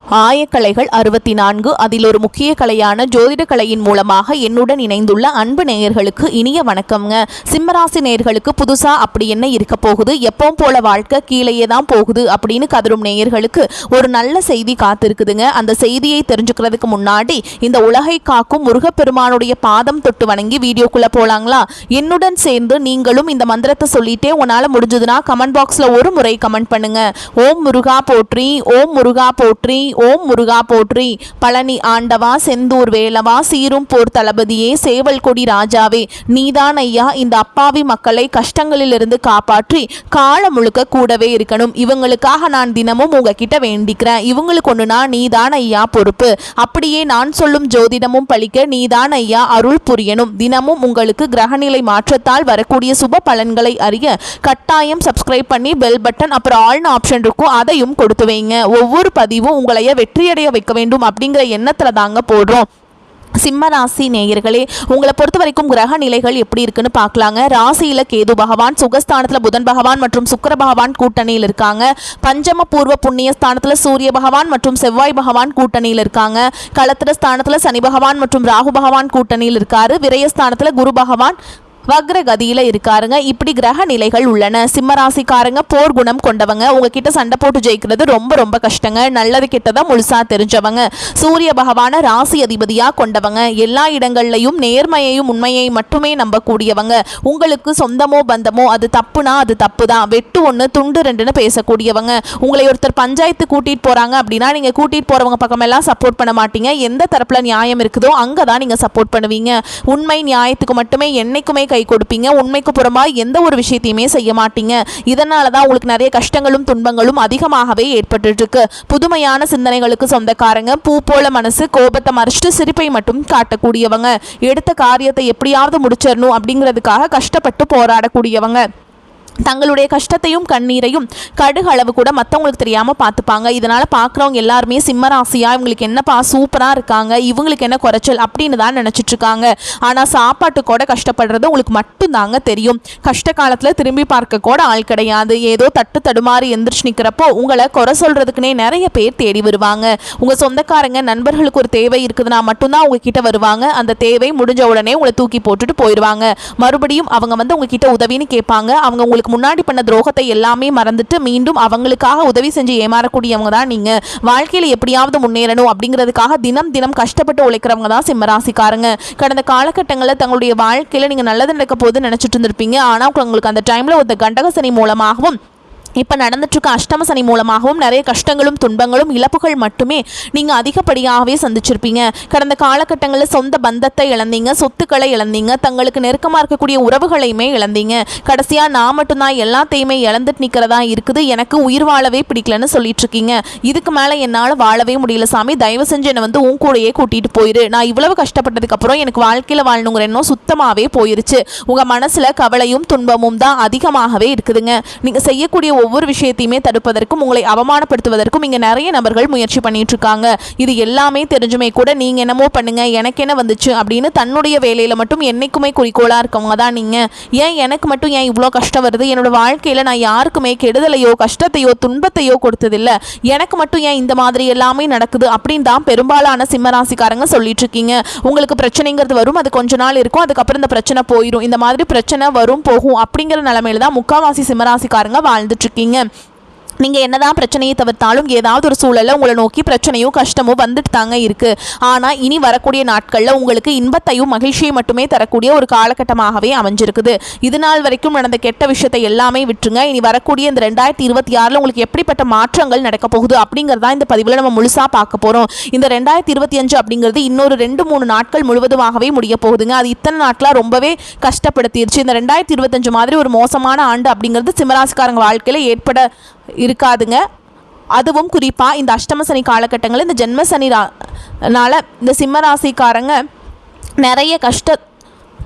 ஆயக்கலைகள் 64 அதில் ஒரு முக்கிய கலையான ஜோதிட கலையின் மூலமாக என்னுடன் இணைந்துள்ள அன்பு நேயர்களுக்கு இனிய வணக்கம்ங்க. சிம்மராசி நேயர்களுக்கு புதுசா அப்படி என்ன இருக்க போகுது, எப்பவும் போல வாழ்க்கை கீழேயே தான் போகுது அப்படின்னு கதரும் நேயர்களுக்கு ஒரு நல்ல செய்தி காத்திருக்குதுங்க. அந்த செய்தியை தெரிஞ்சுக்கிறதுக்கு முன்னாடி இந்த உலகை காக்கும் முருகப்பெருமானுடைய பாதம் தொட்டு வணங்கி வீடியோக்குள்ள போலாங்களா? என்னுடன் சேர்ந்து நீங்களும் இந்த மந்திரத்தை சொல்லிட்டே உன்னால முடிஞ்சதுன்னா கமெண்ட் பாக்ஸ்ல ஒரு முறை கமெண்ட் பண்ணுங்க. ஓம் முருகா போற்றி, ஓம் முருகா போற்றி, ஓம் முருகா போற்றி. பழனி ஆண்டவா, செந்தூர் வேலவா, சீரும் போர் தளபதியே, சேவல் கொடி ராஜாவே, நீதான் ஐயா இந்த அப்பாவி மக்களை கஷ்டங்களிலிருந்து காப்பாற்றி காலம் முழுக்க கூடவே இருக்கணும். இவங்களுக்காக நான் தினமும் உங்ககிட்ட வேண்டிக்கிறேன். இவங்களுக்கு ஒண்ணுனா நீதான் ஐயா பொறுப்பு. அப்படியே நான் சொல்லும் ஜோதிடமும் பழிக்க நீதான் ஐயா அருள் புரியணும். தினமும் உங்களுக்கு கிரகநிலை மாற்றத்தால் வரக்கூடிய சுப பலன்களை அறிய கட்டாயம் சப்ஸ்கிரைப் பண்ணி பெல் பட்டன் அப்புறம் ஆல்னு ஆப்ஷன் இருக்கும், அதையும் கொடுத்து வைங்க. ஒவ்வொரு பதிவும் உங்களை வெற்றியடைய வைக்க வேண்டும் அப்படிங்கிற எண்ணத்துல தாங்க போடுறோம். சிம்ம ராசி நேயர்களே, உங்களை பொறுத்த வரைக்கும் கிரக நிலைகள் எப்படி இருக்குன்னு பார்க்கலாங்க. ராசியில கேது பகவான், சுகஸ்தானத்துல புதன் பகவான் மற்றும் சுக்கிர பகவான் கூட்டணியில் இருக்காங்க. பஞ்சம பூர்வ புண்ணிய ஸ்தானத்துல சூரிய பகவான் மற்றும் செவ்வாய் பகவான் கூட்டணியில் இருக்காங்க. களத்திர ஸ்தானத்துல சனி பகவான் மற்றும் ராகு பகவான் கூட்டணியில் இருக்காரு. விரயஸ்தானத்துல குரு பகவான் வக்ரகதியில இருக்காருங்க. இப்படி கிரக நிலைகள் உள்ளன. சிம்மராசிக்காரங்க போர் குணம் கொண்டவங்க. உங்ககிட்ட சண்டை போட்டு ஜெயிக்கிறது ரொம்ப ரொம்ப கஷ்டங்க. நல்லது கெட்டதா முழுசா தெரிஞ்சவங்க. சூரிய பகவான ராசி அதிபதியா கொண்டவங்க. எல்லா இடங்கள்லையும் நேர்மையையும் உண்மையை மட்டுமே நம்பக்கூடியவங்க. உங்களுக்கு சொந்தமோ பந்தமோ அது தப்புனா அது தப்பு தான், வெட்டு ஒன்று துண்டு ரெண்டுன்னு பேசக்கூடியவங்க. உங்களை ஒருத்தர் பஞ்சாயத்து கூட்டிட்டு போறாங்க அப்படின்னா நீங்க கூட்டிட்டு போறவங்க பக்கமெல்லாம் சப்போர்ட் பண்ண மாட்டீங்க. எந்த தரப்புல நியாயம் இருக்குதோ அங்கதான் நீங்க சப்போர்ட் பண்ணுவீங்க. உண்மை நியாயத்துக்கு மட்டுமே என்னைக்குமே கை கொடுப்பீங்க. உண்மைக்கு புறமா எந்த ஒரு விஷயத்தையுமே செய்ய மாட்டீங்க. இதனால தான் உங்களுக்கு நிறைய கஷ்டங்களும் துன்பங்களும் அதிகமாகவே ஏற்பட்டு இருக்கு. புதுமையான சிந்தனைகளுக்கு சொந்தக்காரங்க. பூ போல மனசு, கோபத்தை மறைச்சிட்டு சிரிப்பை மட்டும் காட்டக்கூடியவங்க. எடுத்த காரியத்தை எப்படியாவது முடிச்சிடணும் அப்படிங்கிறதுக்காக கஷ்டப்பட்டு போராடக்கூடியவங்க. தங்களுடைய கஷ்டத்தையும் கண்ணீரையும் கடுகளவு கூட மற்றவங்களுக்கு தெரியாமல் பார்த்துப்பாங்க. இதனால் பார்க்குறவங்க எல்லாருமே சிம்மராசியா இவங்களுக்கு என்னப்பா சூப்பராக இருக்காங்க, இவங்களுக்கு என்ன குறைச்சல் அப்படின்னு தான் நினச்சிட்ருக்காங்க. ஆனால் சாப்பாட்டு கூட கஷ்டப்படுறது உங்களுக்கு மட்டும்தாங்க தெரியும். கஷ்ட காலத்தில் திரும்பி பார்க்க கூட ஆள் கிடையாது. ஏதோ தட்டு தடுமாறி எந்திரிச்சு நிற்கிறப்போ உங்களை குறை சொல்கிறதுக்குனே நிறைய பேர் தேடி வருவாங்க. உங்கள் சொந்தக்காரங்க நண்பர்களுக்கு ஒரு தேவை இருக்குதுன்னா மட்டும்தான் உங்ககிட்ட வருவாங்க. அந்த தேவை முடிஞ்ச உடனே உங்களை தூக்கி போட்டுட்டு போயிடுவாங்க. மறுபடியும் அவங்க வந்து உங்ககிட்ட உதவின்னு கேட்பாங்க. அவங்க உங்களுக்கு முன்னாடி பண்ண துரோகத்தை எல்லாமே மறந்துட்டு மீண்டும் அவங்களுக்காக உதவி செஞ்சு ஏமாறக்கூடியவங்க தான் நீங்க. வாழ்க்கையில எப்படியாவது முன்னேறணும் அப்படிங்கிறதுக்காக தினம் தினம் கஷ்டப்பட்டு உழைக்கிறவங்க தான் சிம்மராசிக்காரங்க. கடந்த காலகட்டங்களில் தங்களுடைய வாழ்க்கையில நீங்க நல்லது நடக்க போது நினைச்சிட்டு இருந்திருப்பீங்க. ஆனா உங்களுக்கு அந்த டைம்ல ஒரு கண்டகசனி மூலமாகவும் இப்போ நடந்துட்டுருக்க அஷ்டம சனி மூலமாகவும் நிறைய கஷ்டங்களும் துன்பங்களும் இழப்புகள் மட்டுமே நீங்கள் அதிகப்படியாகவே சந்திச்சிருப்பீங்க. கடந்த காலகட்டங்களில் சொந்த பந்தத்தை இழந்தீங்க, சொத்துக்களை இழந்தீங்க, தங்களுக்கு நெருக்கமாக இருக்கக்கூடிய உறவுகளையுமே இழந்தீங்க. கடைசியாக நான் மட்டும்தான் எல்லாத்தையுமே இழந்துட்டு நிற்கிறதா இருக்குது, எனக்கு உயிர் வாழவே பிடிக்கலன்னு சொல்லிட்டு இருக்கீங்க. இதுக்கு மேலே என்னால் வாழவே முடியல சாமி, தயவு செஞ்சு என்னை வந்து உன் கூடையே கூட்டிகிட்டு போயிரு. நான் இவ்வளவு கஷ்டப்பட்டதுக்கப்புறம் எனக்கு வாழ்க்கையில் வாழணுங்கிற எண்ணம் சுத்தமாகவே போயிருச்சு. உங்கள் மனசில் கவலையும் துன்பமும் தான் அதிகமாகவே இருக்குதுங்க. நீங்கள் செய்யக்கூடிய ஒவ்வொரு விஷயத்தையுமே தடுப்பதற்கும் உங்களை அவமானப்படுத்துவதற்கும் இங்க நிறைய நபர்கள் முயற்சி பண்ணிட்டு இருக்காங்க. இது எல்லாமே தெரிஞ்சுமே கூட நீங்க என்னமோ பண்ணுங்க, எனக்கு என்ன வந்துச்சு அப்படின்னு தன்னுடைய வேலையில மட்டும் என்னைக்குமே குறிக்கோளா இருக்கவங்க தான் நீங்க. ஏன் எனக்கு மட்டும் ஏன் இவ்வளோ கஷ்டம் வருது, என்னோட வாழ்க்கையில நான் யாருக்குமே கெடுதலையோ கஷ்டத்தையோ துன்பத்தையோ கொடுத்ததில்ல, எனக்கு மட்டும் ஏன் இந்த மாதிரி எல்லாமே நடக்குது அப்படின்னு தான் பெரும்பாலான சிம்மராசிக்காரங்க சொல்லிட்டு இருக்கீங்க. உங்களுக்கு பிரச்சனைங்கிறது வரும், அது கொஞ்ச நாள் இருக்கும், அதுக்கப்புறம் இந்த பிரச்சனை போயிடும். இந்த மாதிரி பிரச்சனை வரும் போகும் அப்படிங்கிற நிலைமையில தான் முக்காவாசி சிம்மராசிக்காரங்க வாழ்ந்துட்டு இருக்கீங்க. நீங்கள் என்னதான் பிரச்சனையை தவிர்த்தாலும் ஏதாவது ஒரு சூழலில் உங்களை நோக்கி பிரச்சனையோ கஷ்டமோ வந்துட்டு தாங்க இருக்குது. ஆனால் இனி வரக்கூடிய நாட்களில் உங்களுக்கு இன்பத்தையும் மகிழ்ச்சியை மட்டுமே தரக்கூடிய ஒரு காலகட்டமாகவே அமைஞ்சிருக்குது. இது நாள் வரைக்கும் நடந்த கெட்ட விஷயத்தை எல்லாமே விட்டுருங்க. இனி வரக்கூடிய இந்த 2026 உங்களுக்கு எப்படிப்பட்ட மாற்றங்கள் நடக்க போகுது அப்படிங்கிறதா இந்த பதிவில் நம்ம முழுசாக பார்க்க போகிறோம். இந்த 2025 அப்படிங்கிறது இன்னொரு 2-3 நாட்கள் முழுவதுமாகவே முடிய போகுதுங்க. அது இத்தனை நாட்களாக ரொம்பவே கஷ்டப்படுத்திடுச்சு. இந்த 2025 மாதிரி ஒரு மோசமான ஆண்டு அப்படிங்கிறது சிம்மராசிக்காரங்க வாழ்க்கையில் ஏற்பட இருக்காதுங்க. அதுவும் குறிப்பாக இந்த அஷ்டம சனி காலகட்டங்களில் இந்த ஜென்ம சனினால இந்த சிம்மராசிக்காரங்க நிறைய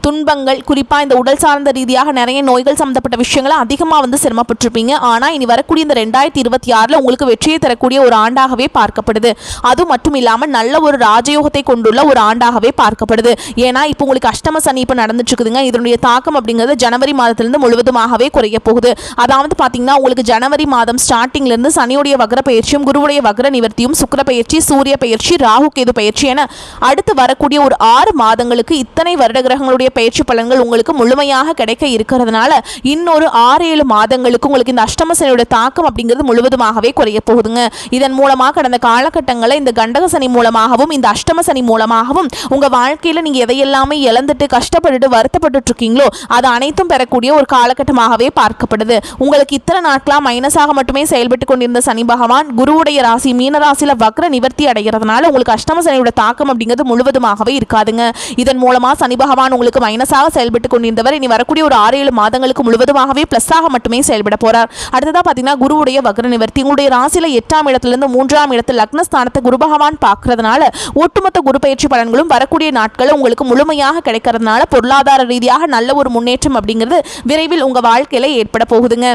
துன்பங்கள், குறிப்பாக இந்த உடல் சார்ந்த ரீதியாக நிறைய நோய்கள் சம்மந்தப்பட்ட விஷயங்களை அதிகமாக வந்து சிரமப்பட்டிருப்பீங்க. ஆனால் இனி வரக்கூடிய இந்த 2026 உங்களுக்கு வெற்றியை தரக்கூடிய ஒரு ஆண்டாகவே பார்க்கப்படுது. அது மட்டும் இல்லாமல் நல்ல ஒரு ராஜயோகத்தை கொண்டுள்ள ஒரு ஆண்டாகவே பார்க்கப்படுது. ஏன்னா இப்போ உங்களுக்கு அஷ்டம சனி இப்போ நடந்துட்டு இருக்குதுங்க. இதனுடைய தாக்கம் அப்படிங்கிறது ஜனவரி மாதத்திலிருந்து முழுவதுமாகவே குறைய போகுது. அதாவது பார்த்தீங்கன்னா உங்களுக்கு ஜனவரி மாதம் ஸ்டார்டிங்லேருந்து சனியுடைய வக்ர பயிற்சியும் குருவுடைய வக்ர நிவர்த்தியும் சுக்கிர பயிற்சி, சூரிய பயிற்சி, ராகு கேது பயிற்சி என அடுத்து வரக்கூடிய ஒரு 6 மாதங்களுக்கு இத்தனை வருட கிரகங்களுடைய பயிற்சி பலன்கள் உங்களுக்கு முழுமையாக கிடைக்க இருக்கிறதுனால இன்னொரு 6-7 மாதங்களுக்கு உங்களுக்கு இந்த அஷ்டம சனியோட தாக்கம் அப்படிங்கிறது முழுவதுமாகவே குறைய போகுதுங்க. இதன் மூலமாக கடந்த காலகட்டங்களில் இந்த கண்டக சனி மூலமாகவும் இந்த அஷ்டம சனி மூலமாகவும் உங்க வாழ்க்கையில நீங்க எதையெல்லாமே இழந்துட்டு கஷ்டப்பட்டு வருத்தப்பட்டு இருக்கீங்களோ அது அனைத்தும் பெறக்கூடிய ஒரு காலகட்டமாகவே பார்க்கப்படுது. உங்களுக்கு இத்தனை நாட்களா மைனஸாக மட்டுமே செயல்பட்டு கொண்டிருந்த சனி பகவான் குருவுடைய ராசி மீன ராசியில வக்ர நிவர்த்தி அடைகிறதுனால உங்களுக்கு அஷ்டம சனியோட தாக்கம் அப்படிங்கிறது முழுவதுமாகவே இருக்காதுங்க. இதன் மூலமா சனி பகவான் உங்களுக்கு மைனஸாக செயல்பட்டு கொண்டிருந்தவர் இனி வரக்கூடிய ஒரு 6-7 மாதங்களுக்கு முழுவதுமாகவே பிளஸ்ஸாக மட்டுமே செயல்பட போறார். அடுத்ததா பாத்தீங்கன்னா குருவுடைய வக்ர நிவர்த்தி உங்களுடைய ராசியில 8ஆம் இடத்திலிருந்து 3ஆம் இடத்தில் லக்னஸ்தானத்தை குரு பகவான் பார்க்கறதுனால ஒட்டுமொத்த குரு பயிற்சி பலன்களும் வரக்கூடிய நாட்கள் உங்களுக்கு முழுமையாக கிடைக்கிறதுனால பொருளாதார ரீதியாக நல்ல ஒரு முன்னேற்றம் அப்படிங்கிறது விரைவில் உங்க வாழ்க்கையில ஏற்பட போகுதுங்க.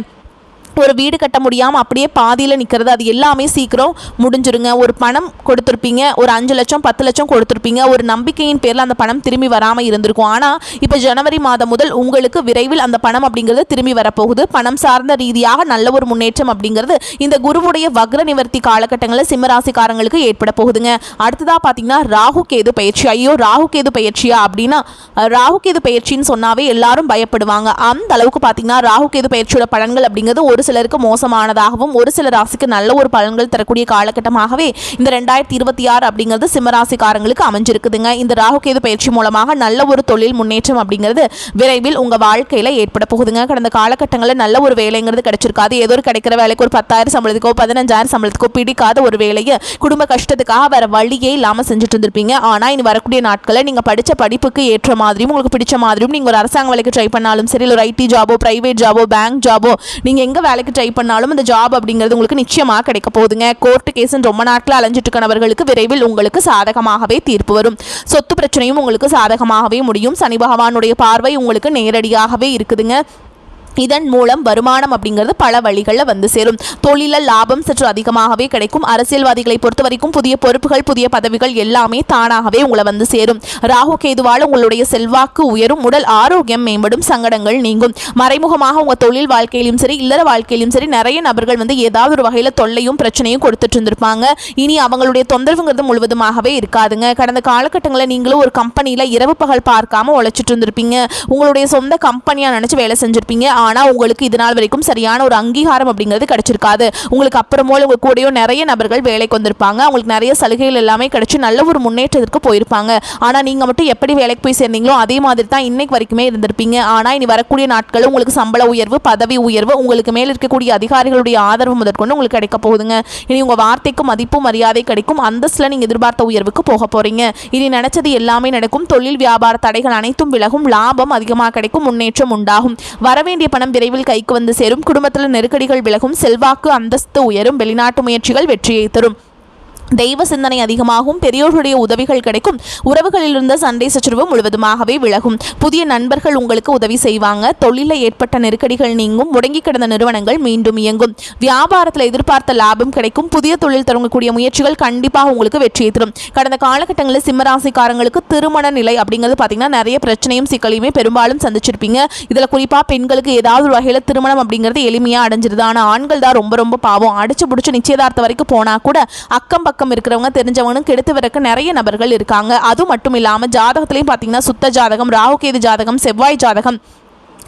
ஒரு வீடு கட்ட முடியாமல் அப்படியே பாதியில் நிற்கிறது அது எல்லாமே சீக்கிரம் முடிஞ்சிருங்க. ஒரு பணம் கொடுத்துருப்பீங்க, ஒரு 5 லட்சம் 10 லட்சம் கொடுத்துருப்பீங்க, ஒரு நம்பிக்கையின் பேரில் அந்த பணம் திரும்பி வராமல் இருந்திருக்கும். ஆனால் இப்போ ஜனவரி மாதம் முதல் உங்களுக்கு விரைவில் அந்த பணம் அப்படிங்கிறது திரும்பி வரப்போகுது. பணம் சார்ந்த ரீதியாக நல்ல ஒரு முன்னேற்றம் அப்படிங்கிறது இந்த குருவுடைய வக்ர நிவர்த்தி காலகட்டங்களில் சிம்மராசிக்காரங்களுக்கு ஏற்பட போகுதுங்க. அடுத்ததாக பார்த்தீங்கன்னா ராகு கேது பயிற்சி. ஐயோ ராகு கேது பயிற்சியா அப்படின்னா ராகு கேது பயிற்சின்னு சொன்னாவே எல்லாரும் பயப்படுவாங்க. அந்த அளவுக்கு பார்த்தீங்கன்னா ராகு கேது பயிற்சியோட பலன்கள் அப்படிங்கிறது ஒரு சிலருக்கு மோசமானதாகவும் ஒரு சில ராசிக்கு நல்ல ஒரு பலன்கள் தரக்கூடிய காலகட்டமாகவே இந்த 2026 அப்படிங்கிறது சிம்மராசிக்காரங்களுக்கு அமைஞ்சிருக்குதுங்க. இந்த ராகு கேது பயிற்சி மூலமாக நல்ல ஒரு தொழில் முன்னேற்றம் அப்படிங்கிறது விரைவில் உங்க வாழ்க்கையில ஏற்பட போகுதுங்க. கடந்த காலகட்டங்களில் நல்ல ஒரு வேலைங்கிறது கிடைச்சிருக்காது. ஏதோ ஒரு கிடைக்கிற வேலைக்கு ஒரு 10,000 சம்பளத்துக்கோ 15,000 சம்பளத்துக்கோ பிடிக்காத ஒரு வேலையை குடும்ப கஷ்டத்துக்காக வேற வழியே இல்லாமல் செஞ்சுட்டு இருந்திருப்பீங்க. ஆனா இனி வரக்கூடிய நாட்களில் நீங்க படிச்ச படிப்புக்கு ஏற்ற மாதிரியும் உங்களுக்கு பிடிச்ச மாதிரியும் நீங்க ஒரு அரசாங்க வேலைக்கு ட்ரை பண்ணாலும் சரி, ஒரு ஐடி ஜாபோ, பிரைவேட் ஜாபோ, பேங்க் ஜாபோ, நீங்க எங்க வேலைக்கு ட்ரை பண்ணாலும் இந்த ஜாப் அப்படிங்கிறது உங்களுக்கு நிச்சயமாக கிடைக்க போகுதுங்க. கோர்ட் கேஸ் ரொம்ப நாட்கள் அலைஞ்சிட்டு இருக்கிறவர்களுக்கு விரைவில் உங்களுக்கு சாதகமாகவே தீர்ப்பு வரும். சொத்து பிரச்சனையும் உங்களுக்கு சாதகமாகவே முடியும். சனி பகவானுடைய பார்வை உங்களுக்கு நேரடியாகவே இருக்குதுங்க. இதன் மூலம் வருமானம் அப்படிங்கிறது பல வழிகளில் வந்து சேரும். தொழிலில் லாபம் சற்று அதிகமாகவே கிடைக்கும். அரசியல்வாதிகளை பொறுத்த வரைக்கும் புதிய பொறுப்புகள் புதிய பதவிகள் எல்லாமே தானாகவே உங்களை வந்து சேரும். ராகு கேதுவால் உங்களுடைய செல்வாக்கு உயரும், உடல் ஆரோக்கியம் மேம்படும், சங்கடங்கள் நீங்கும். மறைமுகமாக உங்கள் தொழில் வாழ்க்கையிலும் சரி இல்லற வாழ்க்கையிலும் சரி நிறைய நபர்கள் வந்து ஏதாவது ஒரு வகையில் தொல்லையும் பிரச்சனையும் கொடுத்துட்டு இருந்திருப்பாங்க. இனி அவங்களுடைய தொந்தரவுங்கிறது முழுவதுமாகவே இருக்காதுங்க. கடந்த காலகட்டங்களில் நீங்களும் ஒரு கம்பெனியில் இரவு பகல் பார்க்காம உழைச்சிட்டு இருந்திருப்பீங்க. உங்களுடைய சொந்த கம்பெனியாக நினச்சி வேலை செஞ்சிருப்பீங்க. ஆனால் உங்களுக்கு இது நாள் வரைக்கும் சரியான ஒரு அங்கீகாரம் அப்படிங்கிறது கிடைச்சிருக்காது. உங்களுக்கு அப்புறமோ உங்க கூடயோ நிறைய நபர்கள் வேலைக்கு வந்திருப்பாங்க. அவங்களுக்கு நிறைய சலுகைகள் எல்லாமே கிடைச்சி நல்ல ஒரு முன்னேற்றத்திற்கு போயிருப்பாங்க. ஆனால் நீங்கள் மட்டும் எப்படி வேலைக்கு போய் சேர்ந்தீங்களோ அதே மாதிரி தான் இன்னைக்கு வரைக்குமே இருந்திருப்பீங்க. ஆனால் இனி வரக்கூடிய நாட்களும் உங்களுக்கு சம்பள உயர்வு, பதவி உயர்வு, உங்களுக்கு மேல் இருக்கக்கூடிய அதிகாரிகளுடைய ஆதரவு முதற்கொண்டு உங்களுக்கு கிடைக்க போகுதுங்க. இனி உங்கள் வார்த்தைக்கு மதிப்பு மரியாதை கிடைக்கும். அந்தஸ்தில் நீங்கள் எதிர்பார்த்த உயர்வுக்கு போக போறீங்க. இனி நினைச்சது எல்லாமே நடக்கும். தொழில் வியாபார தடைகள் அனைத்தும் விலகும். லாபம் அதிகமாக கிடைக்கும். முன்னேற்றம் உண்டாகும். வரவேண்டிய பணம் விரைவில் கைக்கு வந்து சேரும். குடும்பத்தில் நெருக்கடிகள் விலகும். செல்வாக்கு அந்தஸ்து உயரும். வெளிநாட்டு முயற்சிகள் வெற்றியை தரும். தெய்வ சிந்தனை அதிகமாகும். பெரியோர்களுடைய உதவிகள் கிடைக்கும். உறவுகளில் இருந்த சண்டை சச்சரவு முழுவதுமாகவே விலகும். புதிய நண்பர்கள் உங்களுக்கு உதவி செய்வாங்க. தொழிலில் ஏற்பட்ட நெருக்கடிகள் நீங்கும். முடங்கி கிடந்த நிறுவனங்கள் மீண்டும் இயங்கும். வியாபாரத்தில் எதிர்பார்த்த லாபம் கிடைக்கும். புதிய தொழில் தொடங்கக்கூடிய முயற்சிகள் கண்டிப்பாக உங்களுக்கு வெற்றியை தரும். கடந்த காலகட்டங்களில் சிம்மராசிக்காரங்களுக்கு திருமண நிலை அப்படிங்கிறது பார்த்தீங்கன்னா நிறைய பிரச்சனையும் சிக்கலையுமே பெரும்பாலும் சந்திச்சிருப்பீங்க. இதில் குறிப்பாக பெண்களுக்கு ஏதாவது ஒரு வகையில் திருமணம் அப்படிங்கிறது எளிமையாக அடைஞ்சிருது. ஆனால் ஆண்கள் தான் ரொம்ப ரொம்ப பாவம். அடிச்சு பிடிச்சி நிச்சயதார்த்த வரைக்கும் போனால் கூட அக்கம் பக்கம் இருக்கிறவங்க தெரிஞ்சவனும் கெடுத்து வரக்க நிறைய நபர்கள் இருக்காங்க. அது மட்டும் இல்லாம ஜாதகத்திலையும் பாத்தீங்கன்னா சுத்த ஜாதகம், ராகு கேது ஜாதகம், செவ்வாய் ஜாதகம்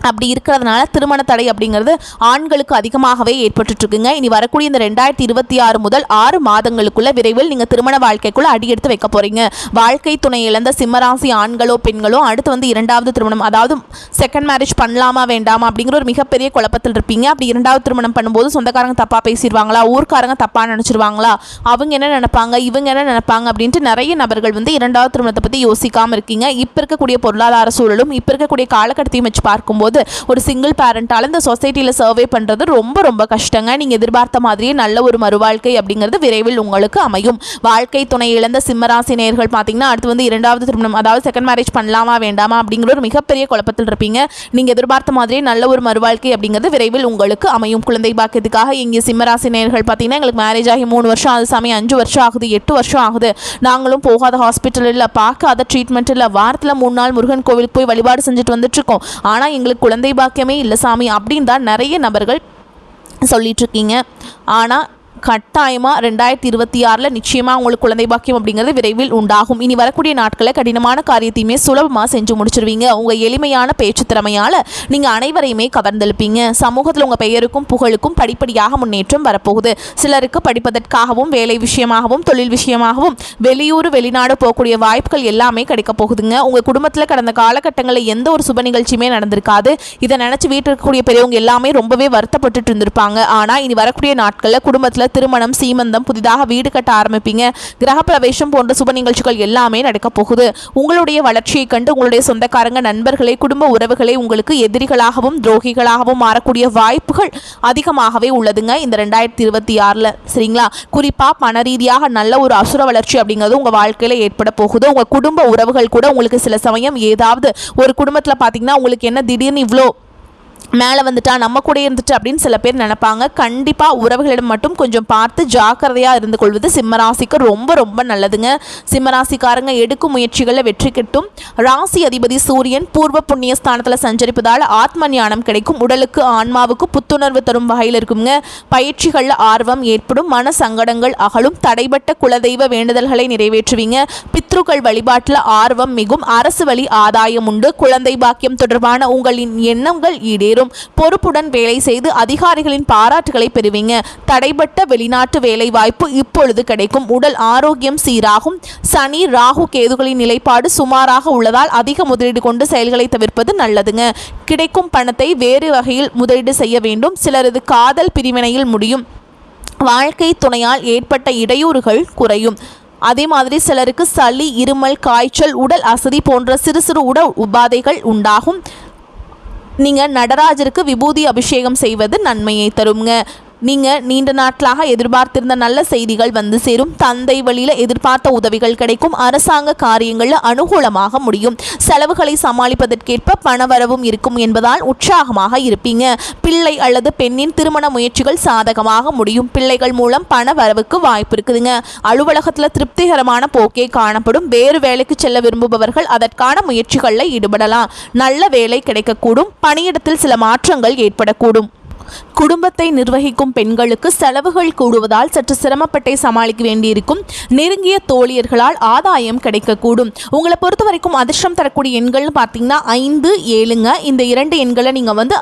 அப்படி இருக்கிறதுனால திருமண தடை அப்படிங்கிறது ஆண்களுக்கு அதிகமாகவே ஏற்பட்டுருக்குங்க. இனி வரக்கூடிய இந்த 2026 முதல் 6 மாதங்களுக்குள்ள விரைவில் நீங்கள் திருமண வாழ்க்கைக்குள்ள அடி எடுத்து வைக்க போறீங்க. வாழ்க்கை துணை இழந்த சிம்மராசி ஆண்களோ பெண்களோ அடுத்து வந்து 2வது திருமணம், அதாவது செகண்ட் மேரேஜ் பண்ணலாமா வேண்டாமா அப்படிங்கிற ஒரு மிகப்பெரிய குழப்பத்தில் இருப்பீங்க. அப்படி 2வது திருமணம் பண்ணும்போது சொந்தக்காரங்க தப்பா பேசிடுவாங்களா, ஊர்க்காரங்க தப்பா நினைச்சிருவாங்களா, அவங்க என்ன நினைப்பாங்க, இவங்க என்ன நினைப்பாங்க அப்படின்ட்டு நிறைய நபர்கள் வந்து 2வது திருமணத்தை பற்றி யோசிக்காமல் இருக்கீங்க. இப்போ இருக்கக்கூடிய பொருளாதார சூழலும் இப்போ இருக்கக்கூடிய காலகட்டத்தையும் வச்சு பார்க்கும்போது இருக்கும்போது ஒரு சிங்கிள் பேரண்டால் இந்த சொசைட்டியில் சர்வே பண்ணுறது ரொம்ப ரொம்ப கஷ்டங்க. நீங்கள் எதிர்பார்த்த மாதிரியே நல்ல ஒரு மறுவாழ்க்கை அப்படிங்கிறது விரைவில் உங்களுக்கு அமையும். வாழ்க்கை துணை இழந்த சிம்மராசி நேயர்கள் பார்த்தீங்கன்னா அடுத்து வந்து இரண்டாவது திருமணம், அதாவது செகண்ட் மேரேஜ் பண்ணலாமா வேண்டாமா அப்படிங்கிற ஒரு மிகப்பெரிய குழப்பத்தில் இருப்பீங்க. நீங்கள் எதிர்பார்த்த மாதிரியே நல்ல ஒரு மறுவாழ்க்கை அப்படிங்கிறது விரைவில் உங்களுக்கு அமையும். குழந்தை பாக்கியத்துக்காக இங்கே சிம்மராசி நேயர்கள் பார்த்தீங்கன்னா எங்களுக்கு மேரேஜ் ஆகி 3 வருஷம் ஆகுது சாமி, 5 வருஷம் ஆகுது, 8 வருஷம் ஆகுது, நாங்களும் போகாத ஹாஸ்பிட்டல் இல்லை, பார்க்காத ட்ரீட்மெண்ட் இல்லை, வாரத்தில் 3 நாள் முருகன் கோவிலுக்கு போய் வழிபாடு செஞ்சுட்டு வந்துட்டு இருக்கோம், ஆனால் எங்களுக்கு குழந்தை பாக்கியமே இல்லை சாமி அப்படின்னு தான் நிறைய நபர்கள் சொல்லிட்டு இருக்கீங்க. ஆனால் கட்டாயமாக 2026 நிச்சயமாக உங்களுக்கு குழந்தை பாக்கியம் அப்படிங்கிறது விரைவில் உண்டாகும். இனி வரக்கூடிய நாட்களில் கடினமான காரியத்தையுமே சுலபமாக செஞ்சு முடிச்சிருவீங்க. உங்கள் எளிமையான பேச்சு திறமையால் நீங்கள் அனைவரையுமே கவர்ந்தெழுப்பீங்க. சமூகத்தில் உங்கள் பெயருக்கும் புகழுக்கும் படிப்படியாக முன்னேற்றம் வரப்போகுது. சிலருக்கு படிப்பதற்காகவும் வேலை விஷயமாகவும் தொழில் விஷயமாகவும் வெளியூர் வெளிநாடு போகக்கூடிய வாய்ப்புகள் எல்லாமே கிடைக்க போகுதுங்க. உங்கள் குடும்பத்தில் கடந்த காலகட்டங்களில் எந்த ஒரு சுப நிகழ்ச்சியுமே நடந்திருக்காது. இதை நினச்சி வீட்டில் இருக்கக்கூடிய பெரியவங்க எல்லாமே ரொம்பவே வருத்தப்பட்டு இருந்திருப்பாங்க. ஆனால் இனி வரக்கூடிய நாட்களில் குடும்பத்தில் திருமணம், சீமந்தம், புதிதாக வீடு கட்ட ஆரம்பிப்பீங்க. கிரகப்பிரவேசம் போன்ற சுப நிகழ்ச்சிகள் எல்லாமே நடக்க போகுது. உங்களுடைய வளர்ச்சியை கண்டு உங்களுடைய சொந்தக்காரங்க, நண்பர்களே, குடும்ப உறவுகளே உங்களுக்கு எதிரிகளாகவும் துரோகிகளாகவும் மாறக்கூடிய வாய்ப்புகள் அதிகமாகவே உள்ளதுங்க இந்த 2026. சரிங்களா? குறிப்பா பண ரீதியாக நல்ல ஒரு அசுர வளர்ச்சி அப்படிங்கிறது உங்க வாழ்க்கையில ஏற்பட போகுது. உங்க குடும்ப உறவுகள் கூட உங்களுக்கு சில சமயம் ஏதாவது ஒரு குடும்பத்தில் பார்த்தீங்கன்னா உங்களுக்கு என்ன திடீர்னு இவ்வளோ மேலே வந்துட்டா நம்ம கூட இருந்துட்டு அப்படின்னு சில பேர் நினைப்பாங்க. கண்டிப்பாக உறவுகளிடம் மட்டும் கொஞ்சம் பார்த்து ஜாக்கிரதையாக இருந்து கொள்வது சிம்மராசிக்கு ரொம்ப ரொம்ப நல்லதுங்க. சிம்மராசிக்காரங்க எடுக்கும் முயற்சிகளில் வெற்றி கிட்டும். ராசி அதிபதி சூரியன் பூர்வ புண்ணிய ஸ்தானத்தில் சஞ்சரிப்பதால் ஆத்ம ஞானம் கிடைக்கும். உடலுக்கு ஆன்மாவுக்கு புத்துணர்வு தரும் வகையில் இருக்குங்க. பயிற்சிகளில் ஆர்வம் ஏற்படும். மன சங்கடங்கள் அகலும். தடைபட்ட குலதெய்வ வேண்டுதல்களை நிறைவேற்றுவீங்க. பித்ருக்கள் வழிபாட்டில் ஆர்வம் மிகும். அரசு வழி ஆதாயம் உண்டு. குழந்தை பாக்கியம் தொடர்பான உங்களின் எண்ணங்கள் ஈடேறும். பொறுப்புடன் வேலை செய்து அதிகாரிகளின் பாராட்டுகளை பெறுவீங்க. தடைபட்ட வெளிநாட்டு வேலை வாய்ப்பு இப்பொழுது கிடைக்கும். உடல் ஆரோக்கியம் சீராகும். சனி, ராகு, கேதுகளின் நிலைப்பாடு சுமாராக உள்ளதால் அதிக முதலீடு கொண்டு செயல்களை தவிர்ப்பது நல்லதுங்க. கிடைக்கும் பணத்தை வேறு வகையில் முதலீடு செய்ய வேண்டும். சிலரது காதல் பிரிவினையில் முடியும். வாழ்க்கை துணையால் ஏற்பட்ட இடையூறுகள் குறையும். அதே மாதிரி சிலருக்கு சளி, இருமல், காய்ச்சல், உடல் அசதி போன்ற சிறு சிறு உடல் உபாதைகள் உண்டாகும். நீங்கள் நடராஜருக்கு விபூதி அபிஷேகம் செய்வது நன்மையை தருங்க. நீங்கள் நீண்ட நாட்களாக எதிர்பார்த்திருந்த நல்ல செய்திகள் வந்து சேரும். தந்தை வழியில் எதிர்பார்த்த உதவிகள் கிடைக்கும். அரசாங்க காரியங்களில் அனுகூலமாக முடியும். செலவுகளை சமாளிப்பதற்கேற்ப பணவரவும் இருக்கும் என்பதால் உற்சாகமாக இருப்பீங்க. பிள்ளை அல்லது பெண்ணின் திருமண முயற்சிகள் சாதகமாக முடியும். பிள்ளைகள் மூலம் பண வரவுக்கு வாய்ப்பு இருக்குதுங்க. அலுவலகத்தில் திருப்திகரமான போக்கே காணப்படும். வேறு வேலைக்கு செல்ல விரும்புபவர்கள் அதற்கான முயற்சிகளில் ஈடுபடலாம். நல்ல வேலை கிடைக்கக்கூடும். பணியிடத்தில் சில மாற்றங்கள் ஏற்படக்கூடும். குடும்பத்தை நிர்வகிக்கும் பெண்களுக்கு செலவுகள் கூடுவதால் சற்று சிரமப்பட்டே சமாளிக்க வேண்டியிருக்கும். நெருங்கிய தோழியர்களால் ஆதாயம் கிடைக்கக்கூடும். உங்களை பொறுத்த வரைக்கும் அதிர்ஷ்டம் தரக்கூடிய எண்கள்னு பார்த்தீங்கன்னா 5, 7ங்க. இந்த 2 எண்களை நீங்கள் வந்து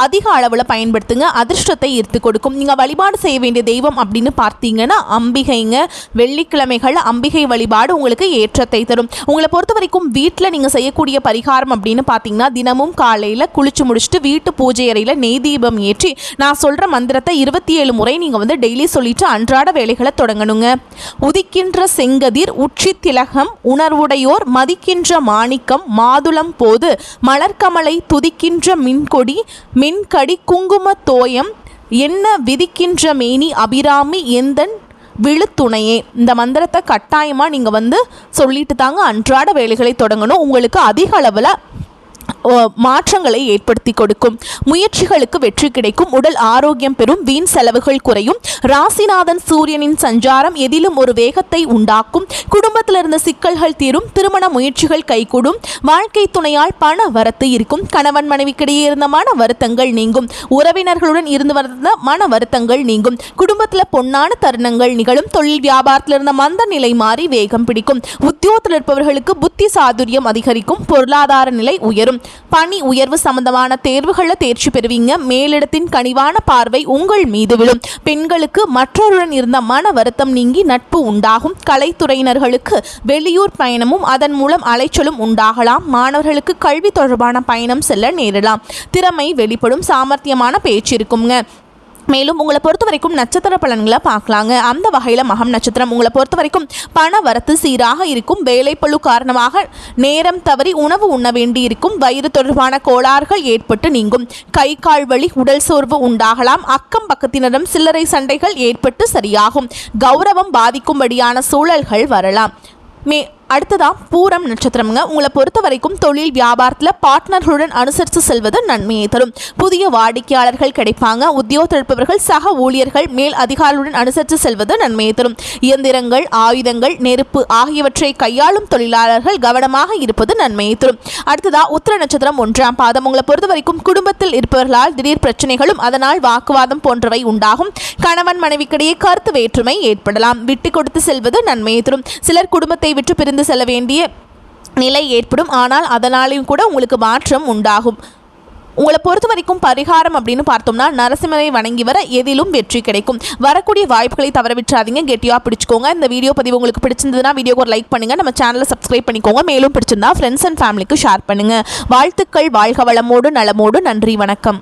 அதிக அளவில் பயன்படுத்துங்க. அதிர்ஷ்டத்தை ஈர்த்து கொடுக்கும். நீங்கள் வழிபாடு செய்ய வேண்டிய தெய்வம் அப்படின்னு பார்த்தீங்கன்னா அம்பிகைங்க. வெள்ளிக்கிழமைகள் அம்பிகை வழிபாடு உங்களுக்கு ஏற்றத்தை தரும். உங்களை பொறுத்த வரைக்கும் வீட்டில் நீங்கள் செய்யக்கூடிய பரிகாரம் அப்படின்னு பார்த்தீங்கன்னா தினமும் காலையில் குளிச்சு முடிச்சுட்டு வீட்டு பூஜை அறையில் நெய் தீபம் ஏற்றி நான் சொல்ற மந்திரத்தை 27 முறை நீங்க வந்து டெய்லி சொல்லிட்டு அன்றாட வேலைகளை தொடங்கணுங்க. உதிக்கின்ற செங்கதிர், உச்சி திலகம், உணர்வுடையோர் மதிக்கின்ற மாணிக்கம், மாதுளம் போது மலர்கமலை, துதிக்கின்ற மின்கொடி, மின்கடி, குங்கும தோயம், என்ன விதிக்கின்ற மேனி, அபிராமி எந்தன் விழுத்துணையே. இந்த மந்திரத்தை கட்டாயமாக நீங்கள் வந்து சொல்லிட்டு தாங்க அன்றாட வேலைகளை தொடங்கணும். உங்களுக்கு அதிக அளவில் மாற்றங்களை ஏற்படுத்தி கொடுக்கும். முயற்சிகளுக்கு வெற்றி கிடைக்கும். உடல் ஆரோக்கியம் பெறும். வீண் செலவுகள் குறையும். ராசிநாதன் சூரியனின் சஞ்சாரம் எதிலும் ஒரு வேகத்தை உண்டாக்கும். குடும்பத்தில் இருந்த சிக்கல்கள் தீரும். திருமண முயற்சிகள் கைகூடும். வாழ்க்கை துணையால் பண வரத்து இருக்கும். கணவன் மனைவிக்கிடையே இருந்த மன வருத்தங்கள் நீங்கும். உறவினர்களுடன் இருந்து வந்த மன வருத்தங்கள் நீங்கும். குடும்பத்தில் பொன்னான தருணங்கள் நிகழும். தொழில் வியாபாரத்தில் இருந்த மந்த நிலை மாறி வேகம் பிடிக்கும். உத்தியோகத்தில் இருப்பவர்களுக்கு புத்தி சாதுரியம் அதிகரிக்கும். பொருளாதார நிலை உயரும். பணி உயர்வு சம்பந்தமான தேர்வுகளில் தேர்ச்சி பெறுவீங்க. மேலிடத்தின் கனிவான பார்வை உங்கள் மீது விழும். பெண்களுக்கு மற்றொருடன் இருந்த மன வருத்தம் நீங்கி நட்பு உண்டாகும். கலைத்துறையினர்களுக்கு வெளியூர் பயணமும் அதன் மூலம் அலைச்சலும் உண்டாகலாம். மாணவர்களுக்கு கல்வி தொடர்பான பயணம் செல்ல நேரலாம். திறமை வெளிப்படும். சாமர்த்தியமான பேச்சு இருக்குங்க. மேலும் உங்களை பொறுத்த வரைக்கும் நட்சத்திர பலன்களை பார்க்கலாங்க. அந்த வகையில் மகம் நட்சத்திரம் உங்களை பொறுத்த வரைக்கும் பண வரத்து சீராக இருக்கும். வேலைப்பளு காரணமாக நேரம் தவறி உணவு உண்ண வேண்டி இருக்கும். வயிறு தொடர்பான கோளாறுகள் ஏற்பட்டு நீங்கும். கை கால் வலி உடல் சோர்வு உண்டாகலாம். அக்கம் பக்கத்தினரும் சில்லறை சண்டைகள் ஏற்பட்டு சரியாகும். கௌரவம் பாதிக்கும்படியான சூழல்கள் வரலாம். அடுத்ததா பூரம் நட்சத்திரம்ங்க. உங்களை பொறுத்த வரைக்கும் தொழில் வியாபாரத்தில் பார்ட்னர்களுடன் அனுசரித்து செல்வது நன்மையை தரும். புதிய வாடிக்கையாளர்கள் கிடைப்பாங்க. உத்தியோகத்தில் இருப்பவர்கள் சக ஊழியர்கள் மேல் அதிகாரிகளுடன் அனுசரித்து செல்வது நன்மையை தரும். இயந்திரங்கள் ஆயுதங்கள் நெருப்பு ஆகியவற்றை கையாளும் தொழிலாளர்கள் கவனமாக இருப்பது நன்மையை தரும். அடுத்ததா உத்திர நட்சத்திரம் 1ஆம் பாதம் உங்களை பொறுத்த வரைக்கும் குடும்பத்தில் இருப்பவர்களால் திடீர் பிரச்சனைகளும் அதனால் வாக்குவாதம் போன்றவை உண்டாகும். கணவன் மனைவிக்கிடையே கருத்து வேற்றுமை ஏற்படலாம். விட்டு கொடுத்து செல்வது நன்மையை தரும். சிலர் குடும்பத்தை விட்டு பிரிந்து செல்ல வேண்டிய நிலை ஏற்படும். ஆனால் அதனாலும் கூட உங்களுக்கு மாற்றம் உண்டாகும். உங்களை பொறுத்த வரைக்கும் பரிகாரம் அப்படின்னு பார்த்தோம்னா நரசிம்மரை வணங்கி வர எதிலும் வெற்றி கிடைக்கும். வரக்கூடிய வாய்ப்புகளை தவற விட்டுறாதீங்க. கெட்டியாக பிடிச்சிக்கோங்க. இந்த வீடியோ பதிவு உங்களுக்கு பிடிச்சிருந்ததுன்னா வீடியோக்கு ஒரு லைக் பண்ணுங்கள். நம்ம சேனலை சப்ஸ்கிரைப் பண்ணிக்கோங்க. மேலும் பிடிச்சிருந்தா ஃப்ரெண்ட்ஸ் அண்ட் ஃபேமிலிக்கு ஷேர் பண்ணுங்கள். வாழ்த்துக்கள். வாழ்க வளமோடு நலமோடு. நன்றி. வணக்கம்.